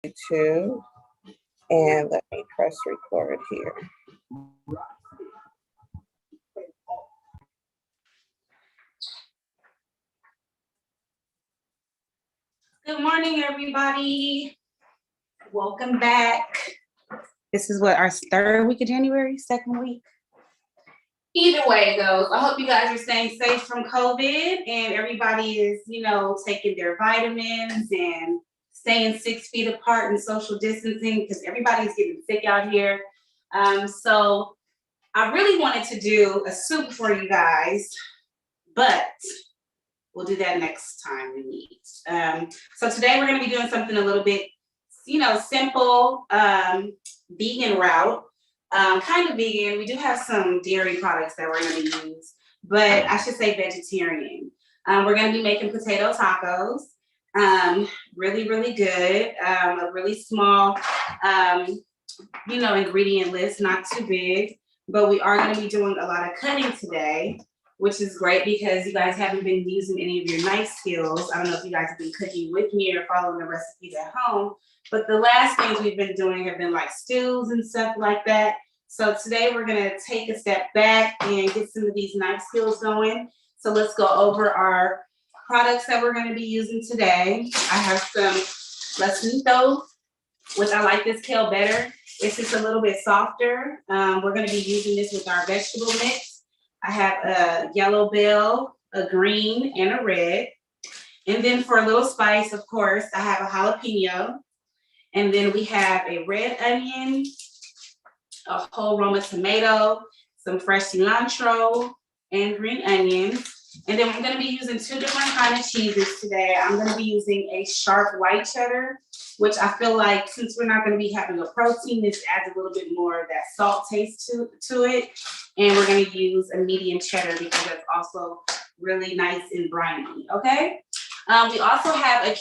YouTube, and let me press record here. Good morning, everybody. Welcome back. This is what, our third week of January, second week? Either way it goes, I hope you guys are staying safe from COVID and everybody is, taking their vitamins and staying 6 feet apart and social distancing because everybody's getting sick out here. So I really wanted to do a soup for you guys, but we'll do that next time we meet. So today we're going to be doing something a little bit, simple, vegan route. Kind of vegan. We do have some dairy products that we're going to use, but I should say vegetarian. We're going to be making potato tacos. Really, really good. A really small, ingredient list, not too big, but we are going to be doing a lot of cutting today, which is great because you guys haven't been using any of your knife skills. I don't know if you guys have been cooking with me or following the recipes at home, but the last things we've been doing have been like stews and stuff like that. So today we're gonna take a step back and get some of these knife skills going. So let's go over our products that we're gonna be using today. I have some lasito, which I like this kale better. It's just a little bit softer. We're gonna be using this with our vegetable mix. I have a yellow bell, a green, and a red. And then for a little spice, of course, I have a jalapeno. And then we have a red onion, a whole Roma tomato, some fresh cilantro, and green onions. And then we're going to be using two different kind of cheeses today. I'm going to be using a sharp white cheddar, which I feel like since we're not going to be having a protein, this adds a little bit more of that salt taste to it. And we're going to use a medium cheddar because that's also really nice and briny, okay? We also have a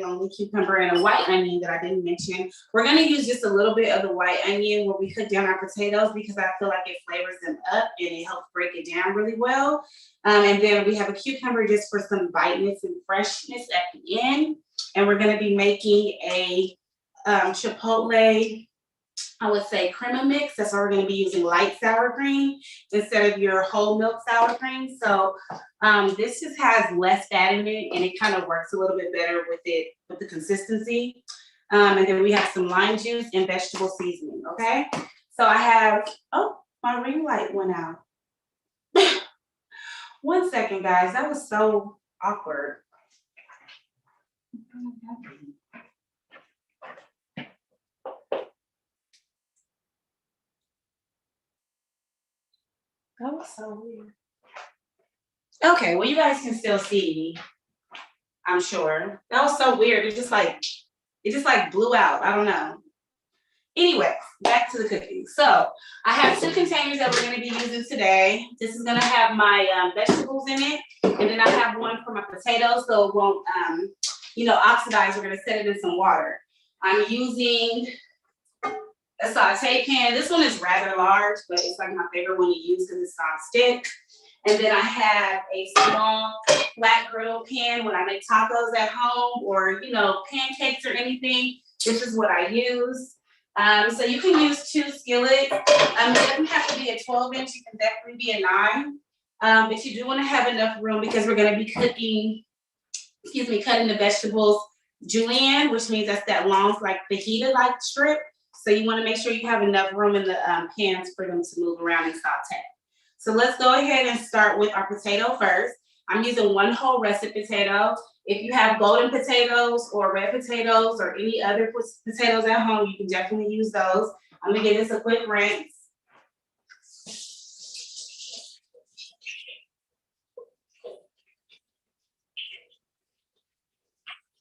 lonely cucumber, and a white onion that I didn't mention. We're going to use just a little bit of the white onion when we cook down our potatoes because I feel like it flavors them up and it helps break it down really well. And then we have a cucumber just for some biteness and freshness at the end. And we're going to be making a chipotle, I would say, crema mix. That's why we're going to be using light sour cream instead of your whole milk sour cream. So this just has less fat in it, and it kind of works a little bit better with the consistency. And then we have some lime juice and vegetable seasoning. Okay. So I have, my ring light went out. 1 second, guys. That was so awkward. That was so weird. Okay, well, you guys can still see me, I'm sure. That was so weird. It just like blew out. I don't know. Anyway, back to the cooking. So I have 2 containers that we're going to be using today. This is going to have my vegetables in it, and then I have one for my potatoes so it won't, oxidize. We're going to set it in some water. I'm using a saute pan. This one is rather large, but it's like my favorite one to use because it's non-stick. And then I have a small flat griddle pan when I make tacos at home or, pancakes or anything. This is what I use. So you can use 2 skillets. It doesn't have to be a 12-inch. It can definitely be a 9. But you do want to have enough room because we're going to be cutting the vegetables julienne, which means that's that long, like fajita-like strip. So you want to make sure you have enough room in the pans for them to move around and saute. So let's go ahead and start with our potato first. I'm using 1 whole russet potato. If you have golden potatoes or red potatoes or any other potatoes at home, you can definitely use those. I'm gonna give this a quick rinse.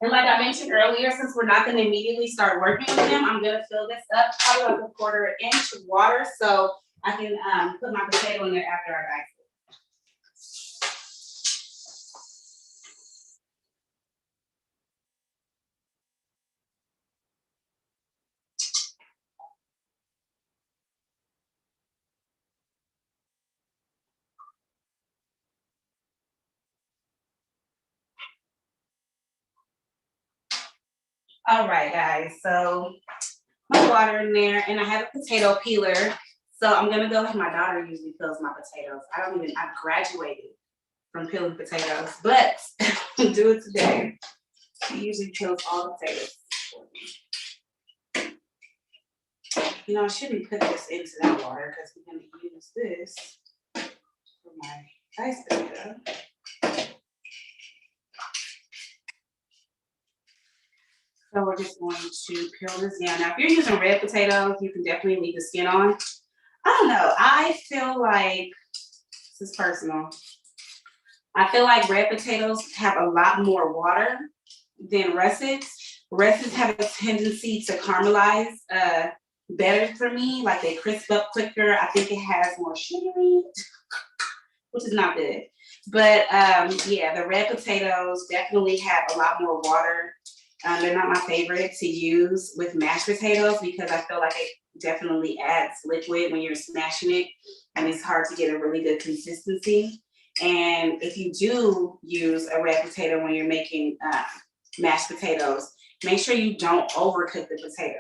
And like I mentioned earlier, since we're not going to immediately start working with them, I'm going to fill this up probably like a 1/4 inch of water so I can put my potato in there after I dice it. All right, guys, so my water in there, and I have a potato peeler. So I'm gonna go, my daughter usually peels my potatoes. I graduated from peeling potatoes, but do it today. She usually peels all the potatoes for me. You know, I shouldn't put this into that water because we're gonna use this for my rice potato. So we're just going to peel this down. Now, if you're using red potatoes, you can definitely leave the skin on. I don't know. I feel like, this is personal. I feel like red potatoes have a lot more water than russets. Russets have a tendency to caramelize better for me. Like they crisp up quicker. I think it has more sugar in it, which is not good. But yeah, the red potatoes definitely have a lot more water. They're not my favorite to use with mashed potatoes because I feel like it definitely adds liquid when you're smashing it, and it's hard to get a really good consistency. And if you do use a red potato when you're making mashed potatoes, make sure you don't overcook the potato.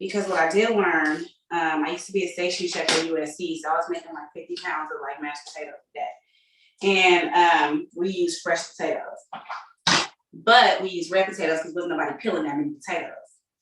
Because what I did learn, I used to be a station chef at USC, so I was making like 50 pounds of like mashed potatoes a day. And we use fresh potatoes. But we use red potatoes because there's nobody peeling that many potatoes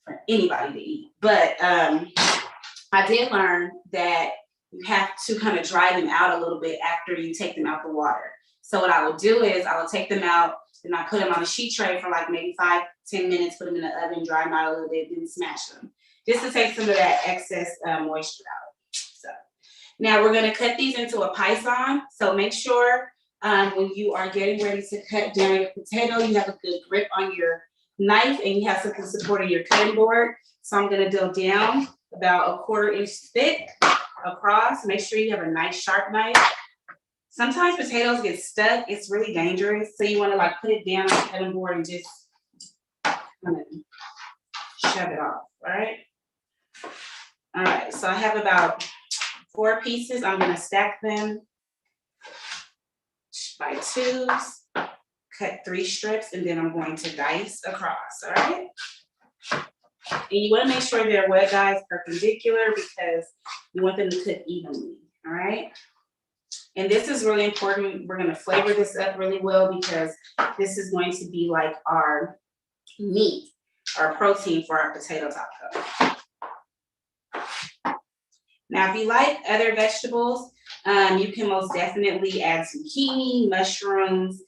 for anybody to eat. But I did learn that you have to kind of dry them out a little bit after you take them out the water. So what I will do is I will take them out and I put them on a sheet tray for like maybe 5-10 minutes, put them in the oven, dry them out a little bit, then smash them. Just to take some of that excess moisture out. So now we're gonna cut these into a python. So make sure when you are getting ready to cut down your potato, you have a good grip on your knife and you have something supporting your cutting board. So I'm gonna go down about 1/4 inch thick across. Make sure you have a nice sharp knife. Sometimes potatoes get stuck. It's really dangerous. So you wanna like put it down on the cutting board and just kind of shove it off, all right? All right, so I have about 4 pieces. I'm gonna stack them by 2s, cut 3 strips, and then I'm going to dice across, all right? And you wanna make sure they're wet, guys, perpendicular, because you want them to cook evenly, all right? And this is really important. We're gonna flavor this up really well because this is going to be like our meat, our protein for our potato taco. Now, if you like other vegetables, you can most definitely add zucchini, mushrooms,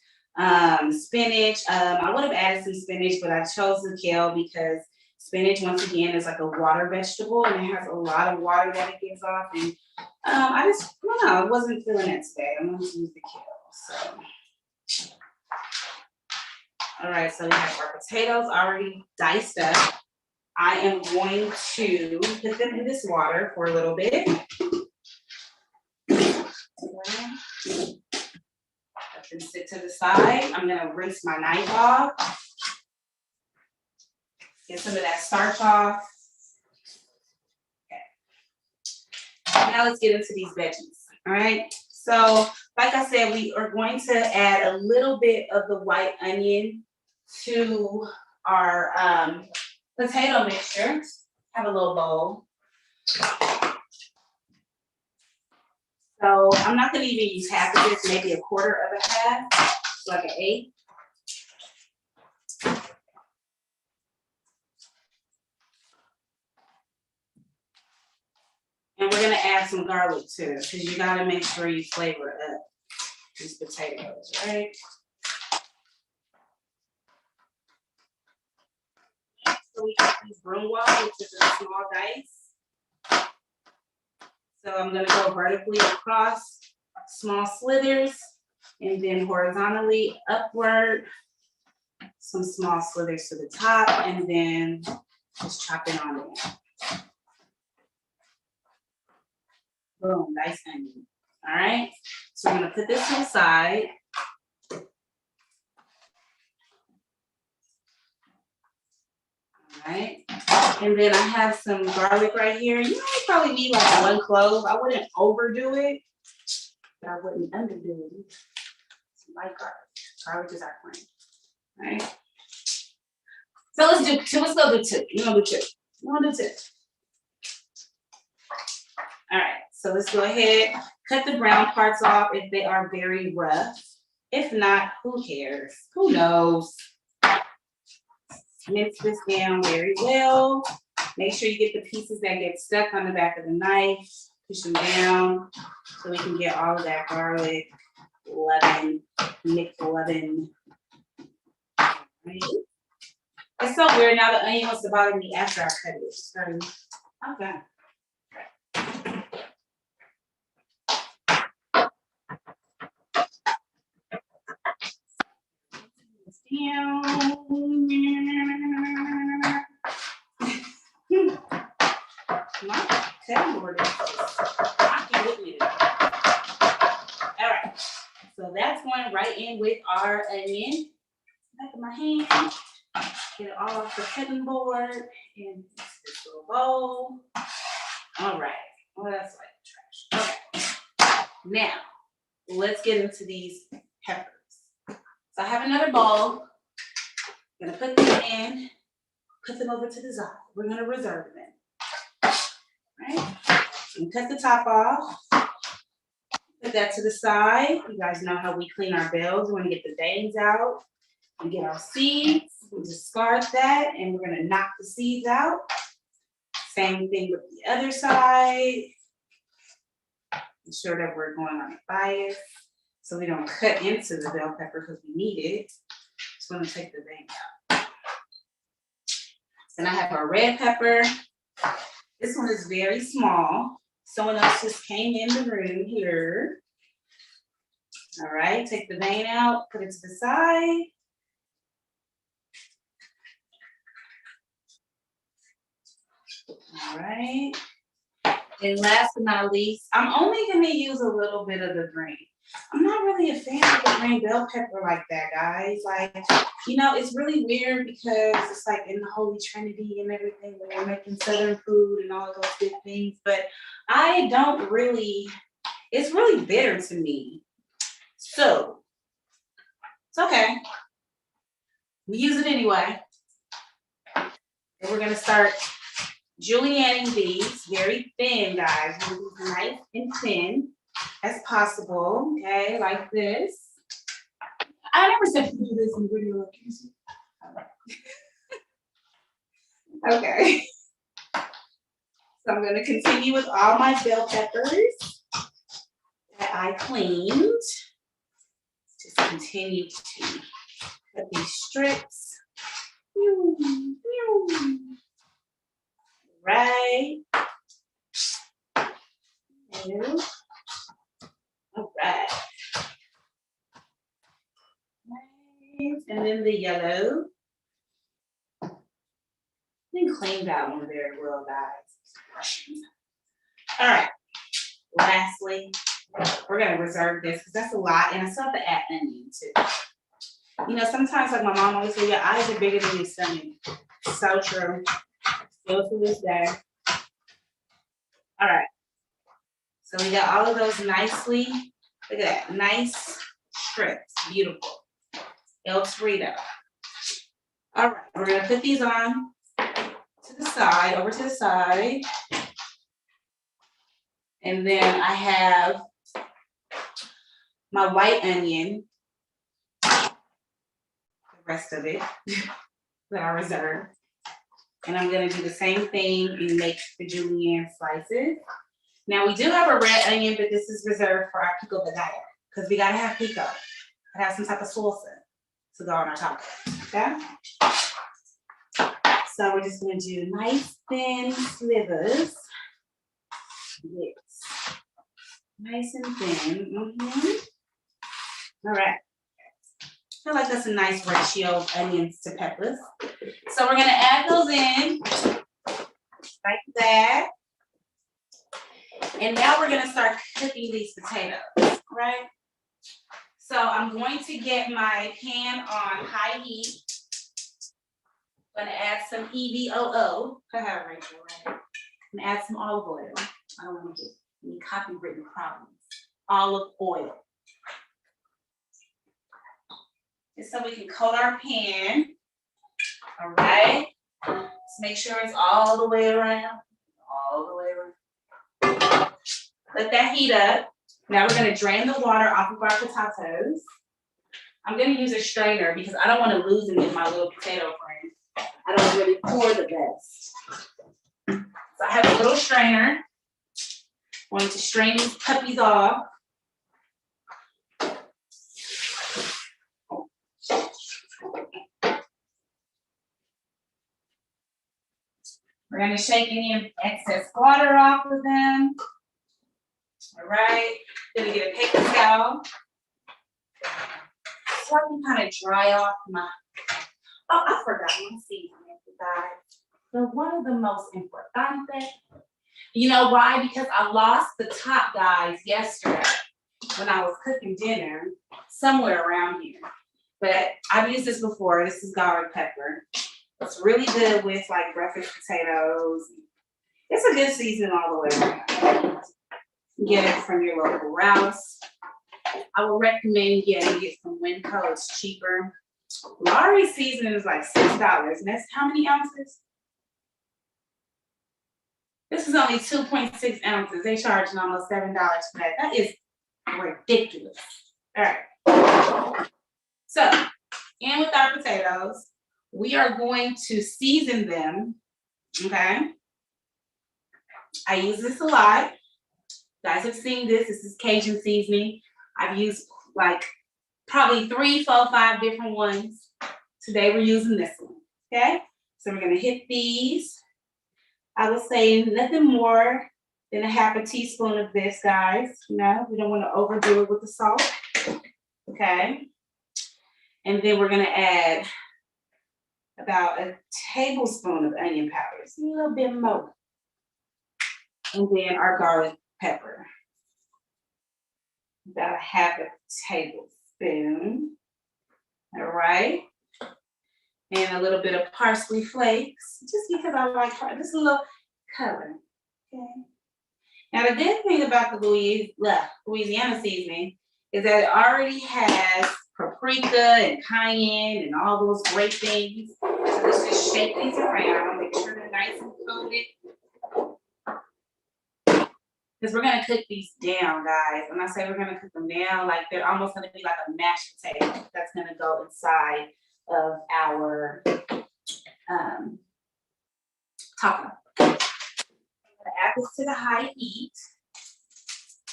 spinach. I would have added some spinach, but I chose the kale because spinach, once again, is like a water vegetable and it has a lot of water that it gives off. And I don't know, I wasn't feeling it today. I'm going to use the kale. So, all right, so we have our potatoes already diced up. I am going to put them in this water for a little bit. Let them sit to the side. I'm gonna rinse my knife off. Get some of that starch off. Okay. Now let's get into these veggies, all right? So, like I said, we are going to add a little bit of the white onion to our potato mixture. Have a little bowl. So I'm not gonna even use half of this, maybe 1/4 of a half, like an 1/8. And we're gonna add some garlic too, because you gotta make sure you flavor up these potatoes, right? So we got these broomwall, which is a small dice. So I'm gonna go vertically across small slithers and then horizontally upward, some small slithers to the top, and then just chop it on in. Boom, nice onion. All right, so we're gonna put this to the side. All right, and then I have some garlic right here. You know, probably need like 1 clove. I wouldn't overdo it, but I wouldn't underdo it. Some light garlic. Garlic is our friend. All right. So let's do two. Let's go do two. We're gonna do two. We're gonna do two. All right. So let's go ahead. Cut the brown parts off if they are very rough. If not, who cares? Who knows? Mix this down very well. Make sure you get the pieces that get stuck on the back of the knife. Push them down so we can get all of that garlic, lemon, mixed lemon. Right. It's so weird now the onion wants to bother me after I cut it. Sorry. Okay. My cutting board is just rocking with me today. All right. So that's going right in with our onion. Back of my hand. Get it all off the cutting board and this little bowl. All right. Well, that's like trash. Okay. Now, let's get into these peppers. So I have another bowl. I'm gonna put them in, put them over to the side. We're gonna reserve them. Right? And cut the top off. Put that to the side. You guys know how we clean our bells. We want to get the veins out. We get our seeds. We discard that, and we're gonna knock the seeds out. Same thing with the other side. Ensure that we're going on a bias so we don't cut into the bell pepper because we need it. Just want to take the vein out. Then I have our red pepper. This one is very small. Someone else just came in the room here. All right, take the vein out, put it to the side. All right. And last but not least, I'm only gonna use a little bit of the green. I'm not really a fan of the green bell pepper like that, guys. Like, you know, it's really weird because it's like in the Holy Trinity and everything when they're making Southern food and all of those good things. But I don't really, it's really bitter to me. So, it's okay. We use it anyway. And we're gonna start julienning these very thin, guys. Nice and thin as possible, okay, like this. I never said to do this in video. Okay. So I'm gonna continue with all my bell peppers that I cleaned. Just continue to cut these strips. Right. All right. And then the yellow. Didn't clean that one very well, guys. All right. Lastly, we're gonna reserve this because that's a lot, and I still have to add onion too. You know, sometimes like my mom always say, your eyes are bigger than your stomach. So true. Still to this day. All right. So we got all of those nicely. Look at that, nice strips, beautiful. El Torito. All right, we're gonna put these on to the side, over to the side. And then I have my white onion, the rest of it that I reserved. And I'm gonna do the same thing and make the julienne slices. Now we do have a red onion, but this is reserved for our pico de gallo because we gotta have pico. It has some type of salsa to go on our taco, okay? So we're just gonna do nice thin slivers. Yes. Nice and thin. All right. I feel like that's a nice ratio of onions to peppers. So we're gonna add those in like that. And now we're gonna start cooking these potatoes, right? So I'm going to get my pan on high heat. I'm gonna add some EVOO. Go ahead, Rachel, right? And add some olive oil. I don't want to get any copywritten problems. Olive oil. And so we can coat our pan All right. Let's make sure it's all the way around. All the way around. Let that heat up. Now we're gonna drain the water off of our potatoes. I'm gonna use a strainer because I don't want to lose them in my little potato frame. I don't really pour the best. So I have a little strainer. I'm going to strain these puppies off. We're gonna shake any excess water off of them. All right, gonna get a paper towel. So I can kind of dry off my, oh, I forgot my seasoning, you guys. But one of the most important things, you know why? Because I lost the top, guys, yesterday when I was cooking dinner somewhere around here. But I've used this before. This is garlic pepper. It's really good with like breakfast potatoes. It's a good seasoning all the way around. Get it from your local Rouse. I would recommend getting it from Winco. It's cheaper. Lawry's seasoning is like $6. And that's how many ounces? This is only 2.6 ounces. They charging almost $7 for that. That is ridiculous. All right. So, in with our potatoes, we are going to season them, okay? I use this a lot. You guys have seen this. This is Cajun seasoning. I've used like probably 3, 4, 5 different ones. Today we're using this one, okay? So we're gonna hit these. I would say nothing more than a half a teaspoon of this, guys. You know, we don't want to overdo it with the salt, okay? And then we're gonna add about a tablespoon of onion powder, just a little bit more. And then our garlic pepper. About a half a tablespoon. All right. And a little bit of parsley flakes, just because I like just a little color. Okay. Now the good thing about the Louisiana seasoning is that it already has paprika and cayenne and all those great things. So let's just shake these around, make sure they're nice and coated. Because we're gonna cook these down, guys. When I say we're gonna cook them down, like they're almost gonna be like a mashed potato that's gonna go inside of our taco. I'm gonna add this to the high heat.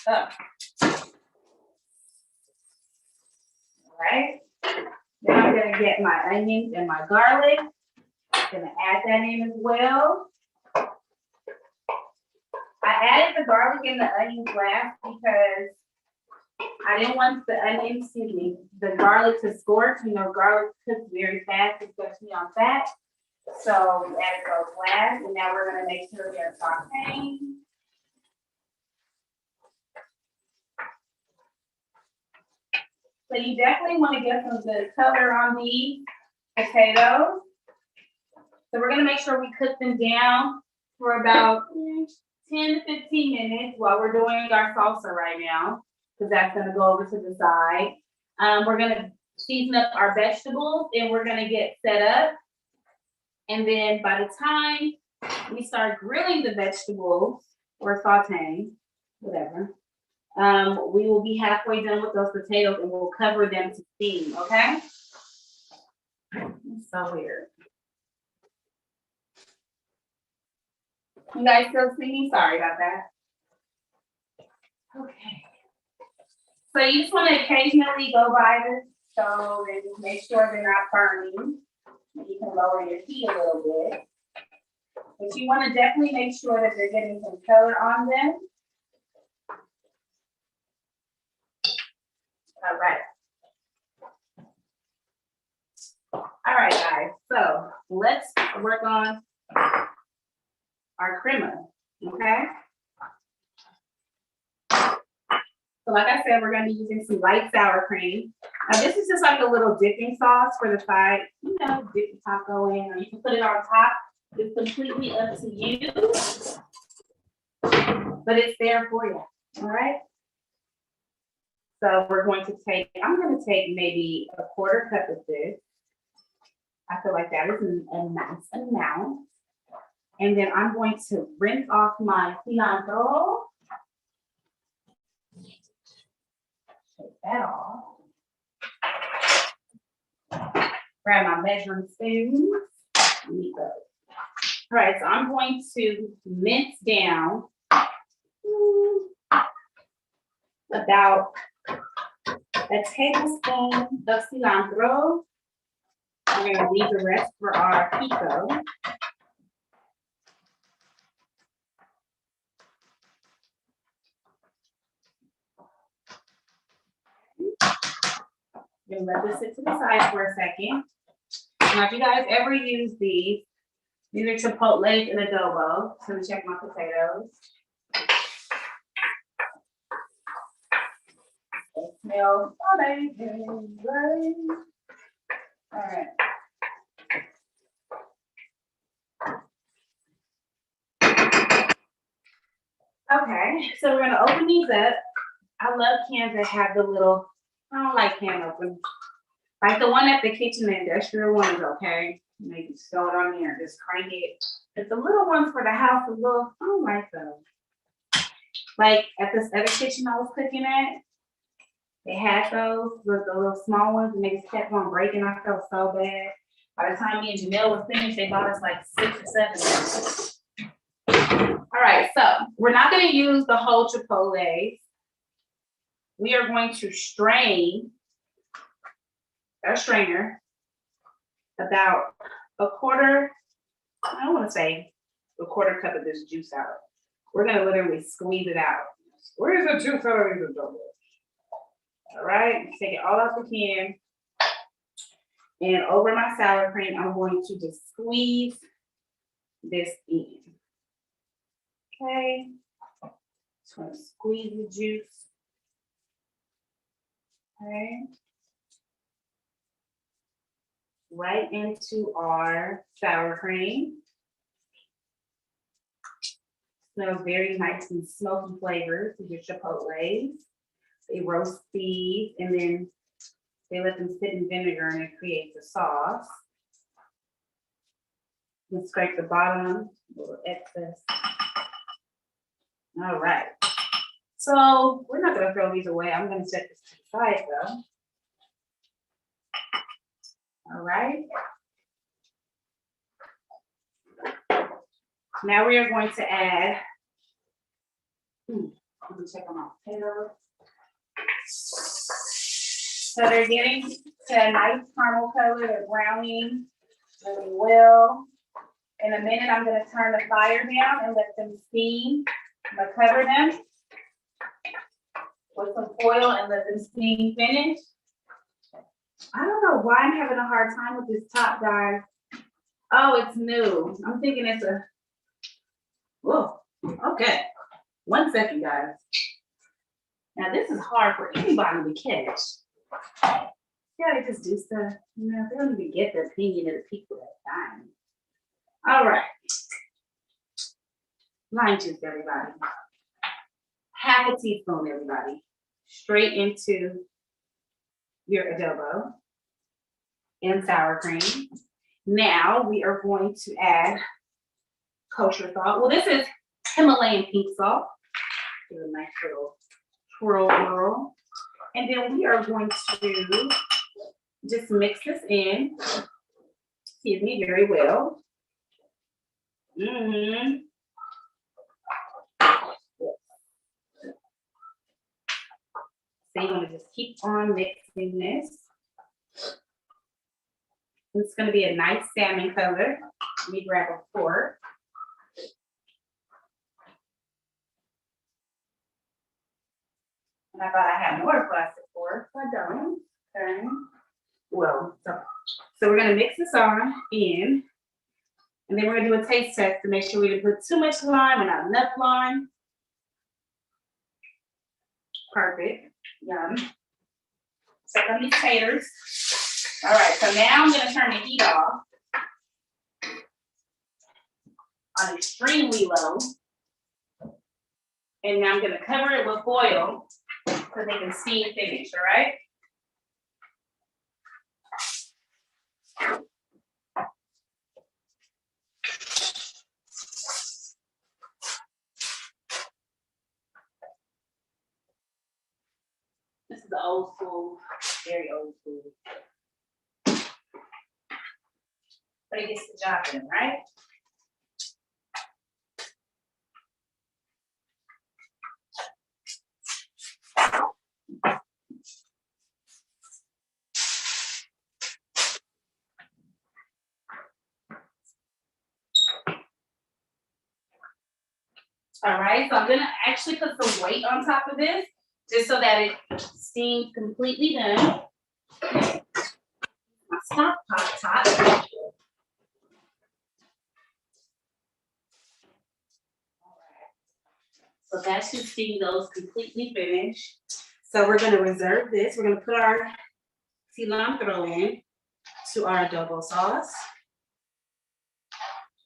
All right. Then I'm gonna get my onions and my garlic. I'm gonna add that in as well. I added the garlic and the onions last because I didn't want the garlic to scorch. You know, garlic cooks very fast, especially on fat. So we added those last, and now we're gonna make sure they're sauteing. So you definitely want to get some good color on these potatoes. So we're gonna make sure we cook them down for about 10 to 15 minutes while we're doing our salsa right now, because that's gonna go over to the side. We're gonna season up our vegetables and we're gonna get set up. And then by the time we start grilling the vegetables or sauteing, whatever, we will be halfway done with those potatoes and we'll cover them to steam, okay? It's so weird. You guys still see me? Sorry about that. Okay. So you just want to occasionally go by the stove and just make sure they're not burning. You can lower your heat a little bit. But you want to definitely make sure that they're getting some color on them. All right. All right, guys. So let's work on our crema, okay? So like I said, we're gonna be using some light sour cream. Now this is just like a little dipping sauce for the side, you know, dip the taco in, or you can put it on top. It's completely up to you, but it's there for you, all right? So we're going to take, I'm gonna take maybe a 1/4 cup of this. I feel like that is a nice amount. And then I'm going to rinse off my cilantro. Take that off. Grab my measuring spoons. Need those. All right, so I'm going to mince down about a tablespoon of cilantro. We're gonna leave the rest for our pico. Gonna let this sit to the side for a second. Now, if you guys ever use these are chipotles and adobo. So let me check my potatoes. They smell amazing. All right. Okay, so we're gonna open these up. I love cans that have the little, I don't like can openers. Like the one at the kitchen, the industrial one is okay. You can just throw it on there and just crank it. But the little ones for the house, I don't like those. Like at this other kitchen I was cooking at, they had those with the little small ones and they just kept on breaking. I felt so bad. By the time me and Janelle was finished, they bought us like 6 or 7. All right, so we're not gonna use the whole chipotles. We are going to strain a strainer about a quarter, I don't want to say a quarter cup of this juice out. We're gonna literally squeeze it out. Where's the juice out of these adobos? All right, take it all out the can. And over my sour cream, I'm going to just squeeze this in. Okay, just gonna squeeze the juice. Okay. Right into our sour cream. Smells very nice and smoky flavors with your chipotles. They roast these and then they let them sit in vinegar and it creates a sauce. You can scrape the bottom, a little excess. All right. So we're not gonna throw these away. I'm gonna set this to the side though. All right. Now we are going to add, let me check on my potatoes. So they're getting to a nice caramel color, they're browning really well. In a minute, I'm gonna turn the fire down and let them steam. I'm gonna cover them with some foil and let them steam finish. I don't know why I'm having a hard time with this top, guys. Oh, it's new. I'm thinking it's a, whoa, okay. 1 second, guys. Now this is hard for anybody to catch. You gotta just do stuff, you know, they don't even get the opinion of the people that time. All right. Lime juice, everybody. Half a teaspoon, everybody. Straight into your adobo and sour cream. Now we are going to add kosher salt. Well, this is Himalayan pink salt. Do a nice little twirl. And then we are going to just mix this in, excuse me, very well. So you're gonna just keep on mixing this. It's gonna be a nice salmon color. Let me grab a fork. And I thought I had more plastic forks, I don't. Okay. Well, so we're gonna mix this on in, and then we're gonna do a taste test to make sure we didn't put too much lime or not enough lime. Perfect. Yum. So on these taters. All right, so now I'm gonna turn the heat off on extremely low. And now I'm gonna cover it with foil so they can steam finish, all right? This is the old school, very old school. But it gets the job done, right? All right, so I'm gonna actually put some weight on top of this, just so that it steams completely done. My stock pot top. So that should steam those completely finished. So we're gonna reserve this. We're gonna put our cilantro in to our adobo sauce,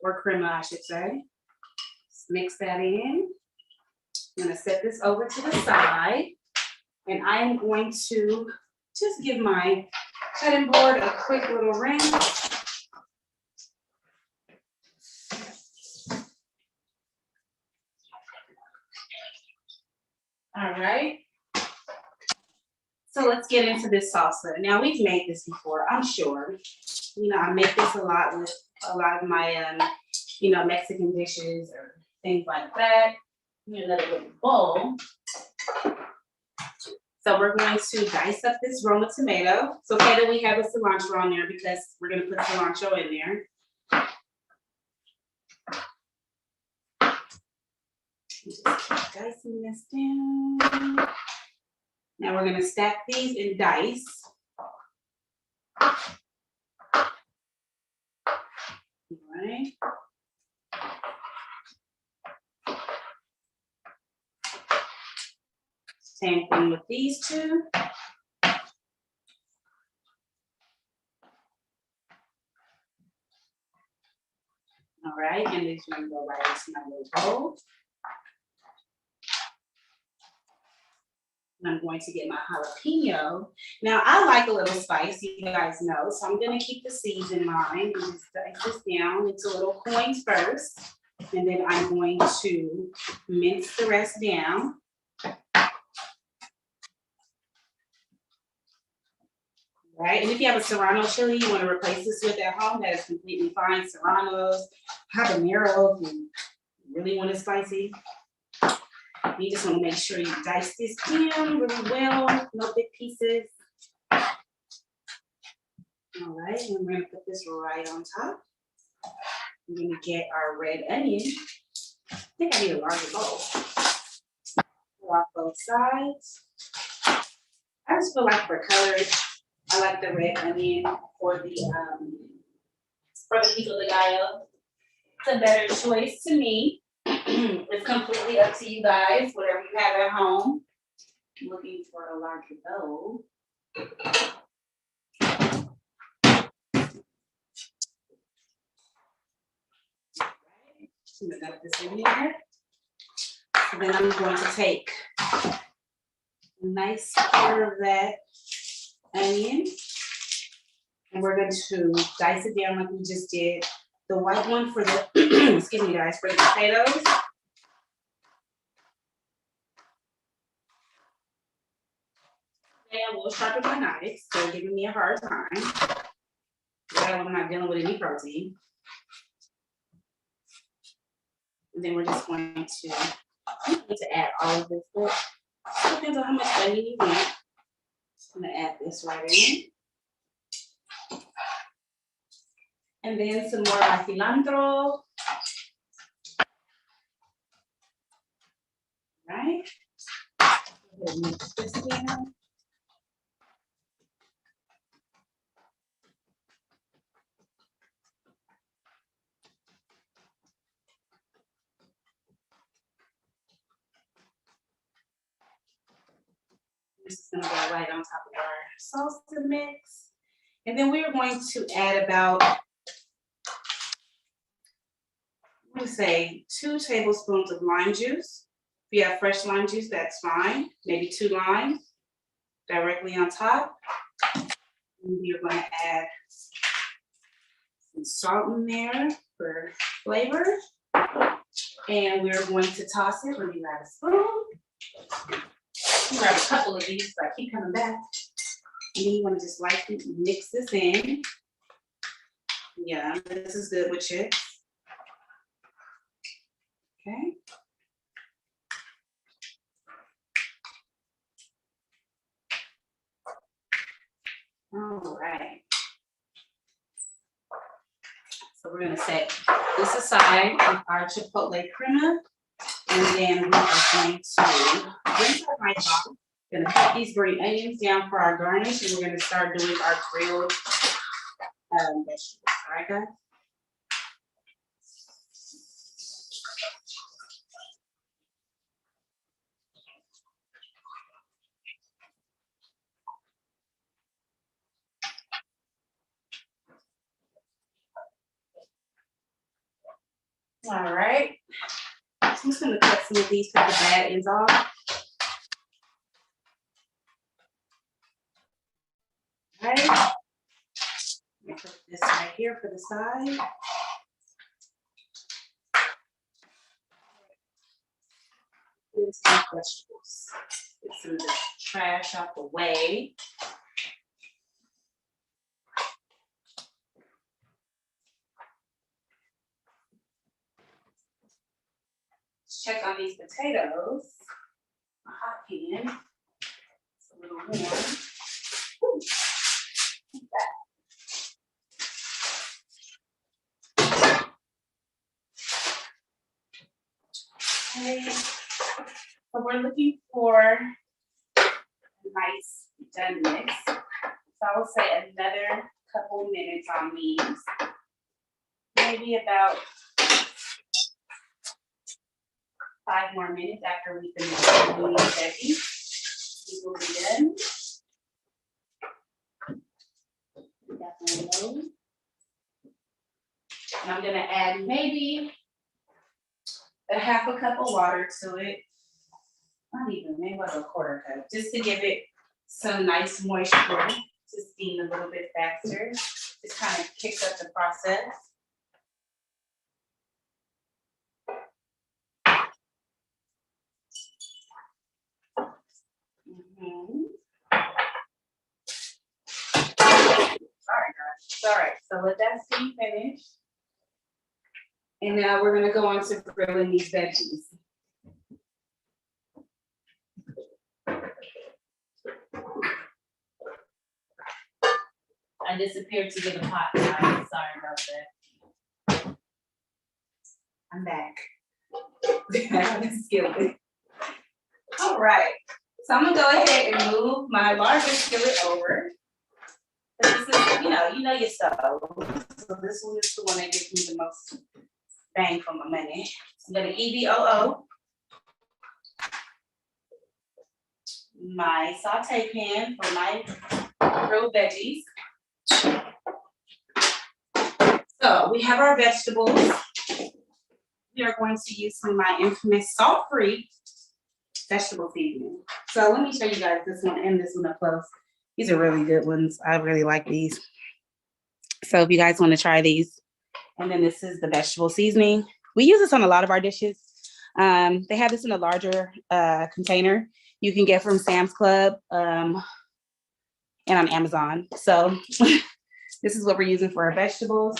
or crema, I should say. Mix that in. I'm gonna set this over to the side, and I am going to just give my cutting board a quick little rinse. All right. So let's get into this salsa. Now we've made this before, I'm sure. You know, I make this a lot with a lot of my, Mexican dishes or things like that. Here's another little bowl. So we're going to dice up this Roma tomato. It's okay that we have a cilantro on there because we're gonna put cilantro in there. Just keep dicing this down. Now we're gonna stack these in dice. All right. Same thing with these two. All right, and this one go right into my little bowl. And I'm going to get my jalapeno. Now I like a little spice, you guys know, so I'm gonna keep the seeds in mind and just dice this down into little coins first. And then I'm going to mince the rest down. Right, and if you have a Serrano chili you want to replace this with at home, that is completely fine. Serranos, habaneros, if you really want it spicy. You just want to make sure you dice this down really well, no big pieces. All right, and we're gonna put this right on top. We're gonna get our red onion. I think I need a larger bowl. Pull off both sides. I just feel like for colors, I like the red onion for the pico de gallo. It's a better choice to me. It's completely up to you guys, whatever you have at home. I'm looking for a larger bowl. I'm gonna dump this in here. And then I'm going to take a nice part of that onion, and we're going to dice it down like we just did. The white one for the, excuse me guys, for the potatoes. And I will sharpen my knives, so they're giving me a hard time. Yeah, I'm not dealing with any protein. And then we're just going to, I'm going to add all of this, but it depends on how much onion you want. I'm gonna add this right in. And then some more cilantro. Right? Go ahead and mix this in. This is gonna go right on top of our salsa mix. And then we're going to add about, I'm gonna say 2 tablespoons of lime juice. If you have fresh lime juice, that's fine. Maybe 2 limes directly on top. And we're gonna add some salt in there for flavor. And we're going to toss it. Let me grab a spoon. Grab a couple of these, so I keep coming back. And then you want to just lightly mix this in. Yeah, this is good with chips. Okay. All right. So we're gonna set this aside with our chipotle crema, and then we are going to rinse our rice off. Gonna cut these green onions down for our garnish, and we're gonna start doing our grilled vegetables. All right, guys. All right. I'm just gonna cut some of these for the bad ends off. All right. Let me put this right here for the side. Here's some vegetables. Get some of the trash out the way. Let's check on these potatoes. A hot pan. It's a little warm. Ooh. Okay. So we're looking for a nice done mix. So I will say another couple minutes on these. Maybe about 5 more minutes after we finish doing these veggies. These will be done. Definitely those. And I'm gonna add maybe a half a cup of water to it. Not even, maybe like a quarter cup, just to give it some nice moisture to steam a little bit faster. Just kind of kicks up the process. Sorry, guys. All right, so let that steam finish. And now we're gonna go on to grilling these veggies. I disappeared to get a pot, guys. Sorry about that. I'm back. Skillet. All right. So I'm gonna go ahead and move my larger skillet over. This is, you know your stove. So this one is the one that gives me the most bang for my money. I'm gonna EVOO my saute pan for my grilled veggies. So we have our vegetables. We are going to use some of my infamous salt-free vegetable seasoning. So let me show you guys this one and this one up close. These are really good ones. I really like these. So if you guys want to try these, and then this is the vegetable seasoning. We use this on a lot of our dishes. They have this in a larger container you can get from Sam's Club and on Amazon. So this is what we're using for our vegetables.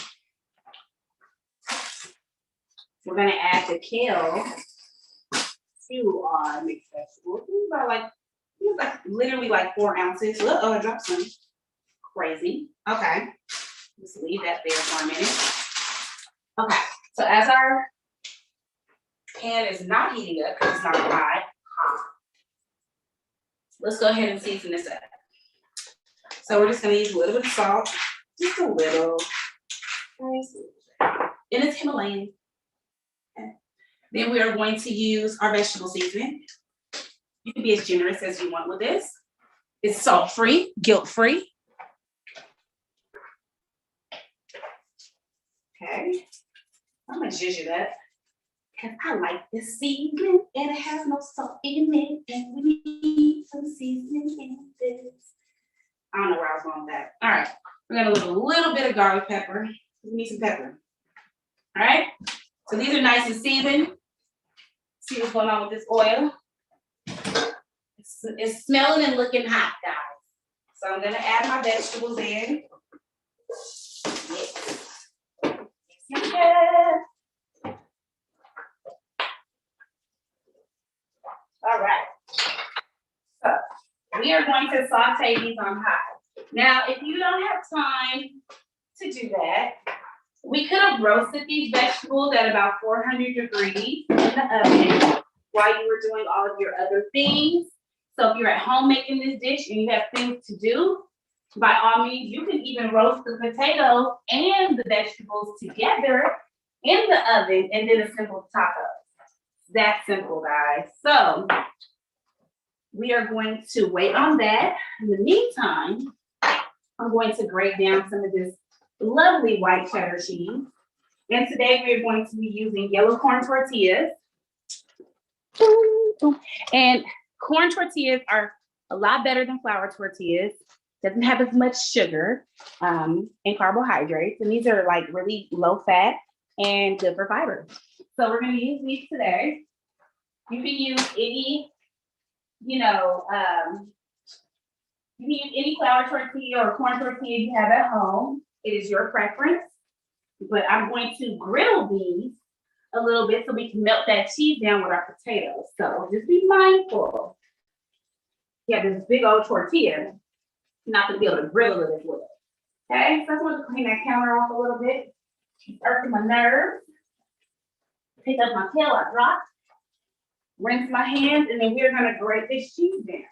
We're gonna add the kale to our mixed vegetables. About literally 4 ounces. Uh-oh, I dropped some. Crazy. Okay. Just leave that there for a minute. Okay. So as our pan is not heating up because it's not hot, let's go ahead and season this up. So we're just gonna use a little bit of salt, just a little. And it's Himalayan. Okay. Then we are going to use our vegetable seasoning. You can be as generous as you want with this. It's salt-free, guilt-free. Okay. I'm gonna zhuzh that because I like this seasoning and it has no salt in it, and we need some seasoning in this. I don't know where I was going with that. All right, we're gonna leave a little bit of garlic pepper. We need some pepper. All right, so these are nice and seasoned. See what's going on with this oil. It's It's smelling and looking hot, guys. So I'm gonna add my vegetables in. Yes. All right. So we are going to saute these on high. Now, if you don't have time to do that, we could have roasted these vegetables at about 400 degrees in the oven while you were doing all of your other things. So if you're at home making this dish and you have things to do, by all means, you can even roast the potatoes and the vegetables together in the oven and then a simple taco. That's simple, guys. So we are going to wait on that. In the meantime, I'm going to grate down some of this lovely white cheddar cheese. And today we're going to be using yellow corn tortillas. And corn tortillas are a lot better than flour tortillas. Doesn't have as much sugar and carbohydrates. And these are like really low fat and good for fiber. So we're going to use these today. You can use any, you can use any flour tortilla or corn tortilla you have at home. It is your preference. But I'm going to griddle these a little bit so we can melt that cheese down with our potatoes. So just be mindful. Yeah, this big old tortilla. You're not going to be able to griddle it as well. Okay, so I just want to clean that counter off a little bit. Irking my nerves. Pick up my tail, I drop. Rinse my hands, and then we're going to grate this cheese down.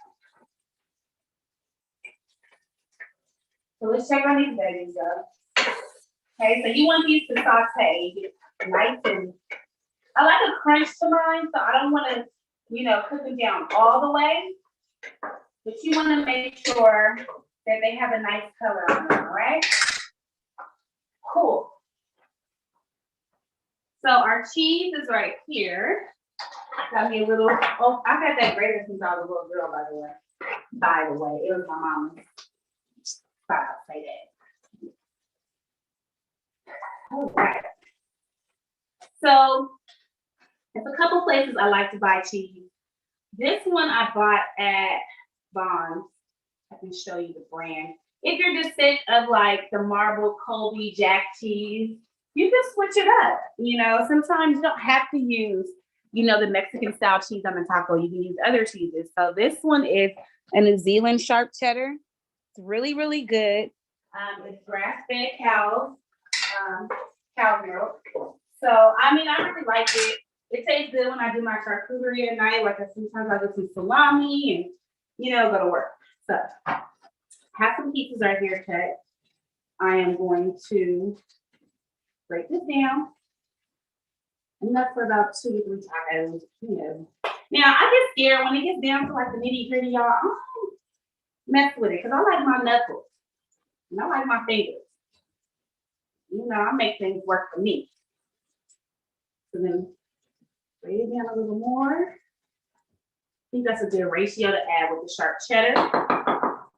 So let's check on these babies up. Okay, so you want these to saute, get nice and, I like a crunch to mine, so I don't want to, cook them down all the way, but you want to make sure that they have a nice color on them, right? Cool. So our cheese is right here. Got me a little, oh, I've had that grater since I was a little girl, by the way. It was my mama's. Thought I'd say that. All right. So there's a couple places I like to buy cheese. This one I bought at Vons. I can show you the brand. If you're just sick of like the marble Colby Jack cheese, you can switch it up. Sometimes you don't have to use, the Mexican style cheese on the taco. You can use other cheeses. So this one is a New Zealand sharp cheddar. It's really, really good. It's grass-fed cow milk. So, I really like it. It tastes good when I do my charcuterie at night. Like sometimes I do some salami and, go to work. So, have some pieces right here cut. I am going to break this down. Enough for about 2 to 3 tacos, Now, I get scared when it gets down to like the nitty-gritty, y'all. I don't mess with it because I like my knuckles. And I like my fingers. I make things work for me. So then break it down a little more. I think that's a good ratio to add with the sharp cheddar.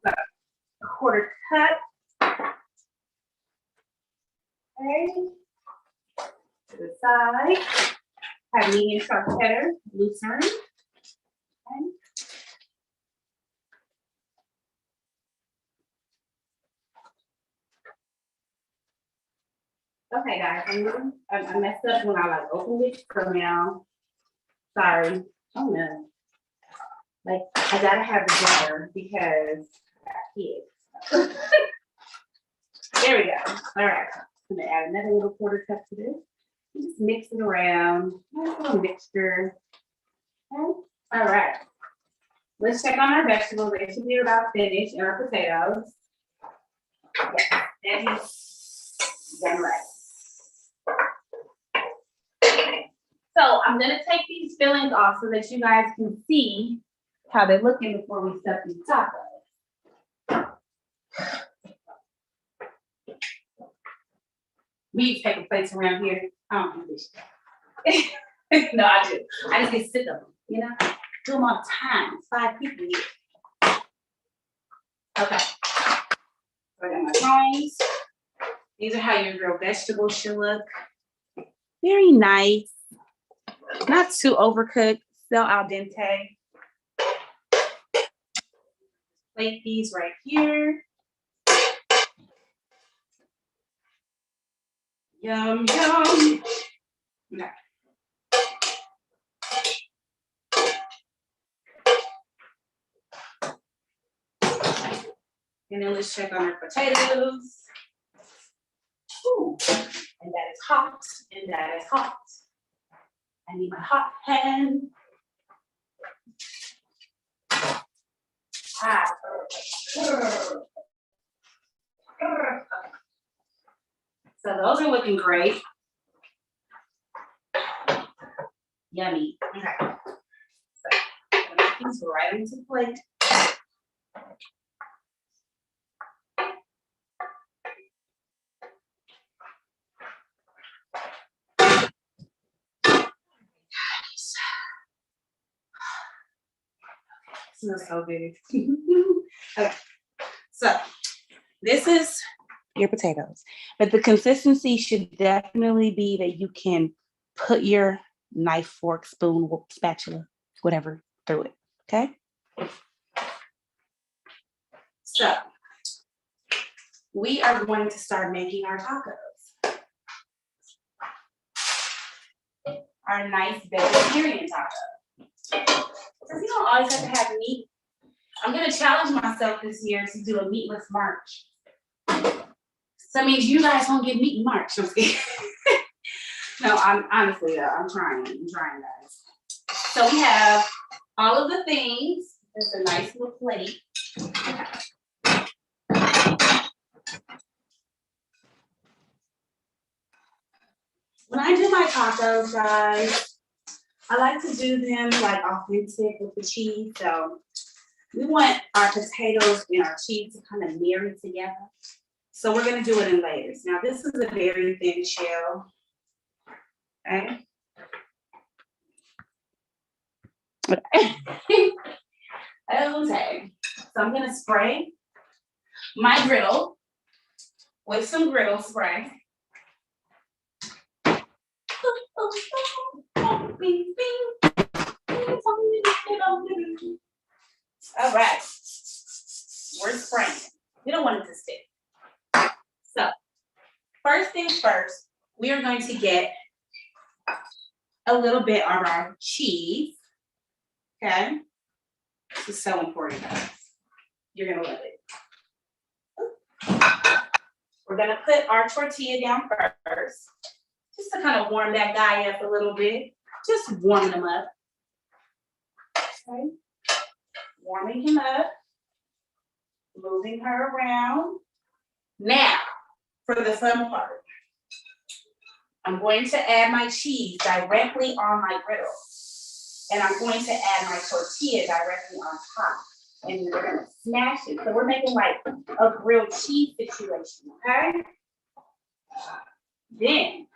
So, a quarter cup. Okay. To the side. Have medium sharp cheddar, lucerne. Okay. Okay, guys, I messed up when I opened it. So now, sorry. Oh no. I gotta have the jar because I got kids. There we go. All right. I'm gonna add another little quarter cup to this. Just mix it around. Nice little mixture. Okay. All right. Let's check on our vegetables. They should be about finished, and our potatoes. Yeah, that is done right. So I'm gonna take these fillings off so that you guys can see how they're looking before we stuff these tacos. We used to take a place around here. I don't do this. No, I do. I just get sick of them, Do them all the time. 5 people here. Okay. So I got my tongs. These are how your grilled vegetables should look. Very nice. Not too overcooked, still al dente. plate these right here. Yum, yum. Okay. And then let's check on our potatoes. Ooh, and that is hot, and that is hot. I need my hot pan. Ah. So those are looking great. Yummy. Okay. So I'm gonna put these right into the plate. Smells so good. Okay. So this is your potatoes, but the consistency should definitely be that you can put your knife, fork, spoon, spatula, whatever, through it. Okay. So we are going to start making our tacos. Our nice vegetarian taco. Because you don't always have to have meat. I'm gonna challenge myself this year to do a meatless March. So that means you guys won't get meat in March. I'm scared. No, I'm honestly though, I'm trying, guys. So we have all of the things. There's a nice little plate. When I do my tacos, guys, I like to do them like authentic with the cheese. So we want our potatoes and our cheese to kind of marry together. So we're gonna do it in layers. Now this is a very thin shell. Okay. Okay. So I'm gonna spray my griddle with some griddle spray. All right, we're spraying. We don't want it to stick. So first things first, we are going to get a little bit of our cheese. Okay, this is so important, guys. You're gonna love it. We're gonna put our tortilla down first, just to kind of warm that guy up a little bit. Just warming him up. Okay. Warming him up. Moving her around. Now, for the fun part, I'm going to add my cheese directly on my griddle. And I'm going to add my tortilla directly on top. And we're gonna smash it. So we're making like a grilled cheese situation, okay? Then,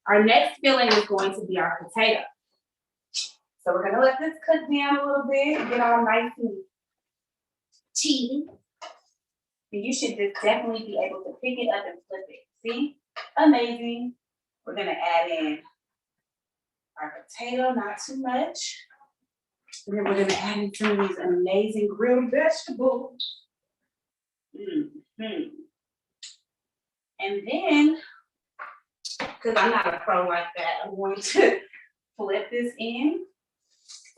our next filling is going to be our potato. So we're gonna let this cook down a little bit, get all nice and cheesy. And you should just definitely be able to pick it up and flip it. See? Amazing. We're gonna add in our potato, not too much. And then we're gonna add in some of these amazing grilled vegetables. Mm-hmm. And then, because I'm not a pro like that, I'm going to flip this in.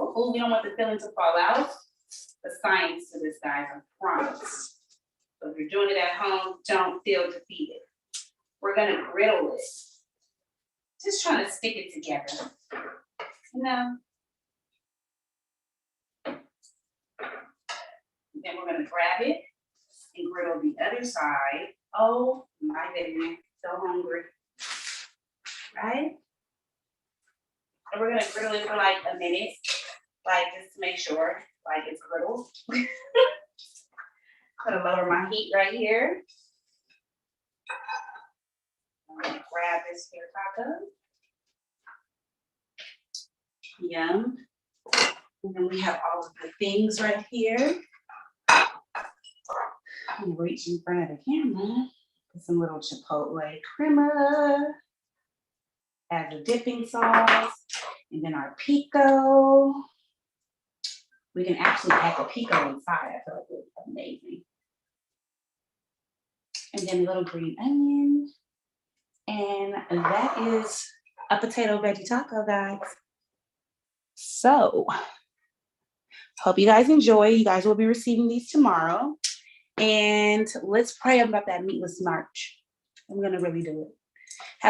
Oh, we don't want the filling to fall out. The science to this, guys, I promise. So if you're doing it at home, don't feel defeated. We're gonna griddle it. Just trying to stick it together. You know? Then we're gonna grab it and griddle the other side. Oh my goodness, so hungry. Right? And we're gonna griddle it for like a minute, like just to make sure, like it's griddled. Gonna lower my heat right here. I'm gonna grab this here taco. Yum. And then we have all of the things right here. I'm gonna reach in front of the camera. Put some little chipotle crema as a dipping sauce. And then our pico. We can actually add the pico inside. I feel like it's amazing. And then a little green onion. And that is a potato veggie taco, guys. So, hope you guys enjoy. You guys will be receiving these tomorrow. And let's pray about that meatless March. I'm going to really do it. Have a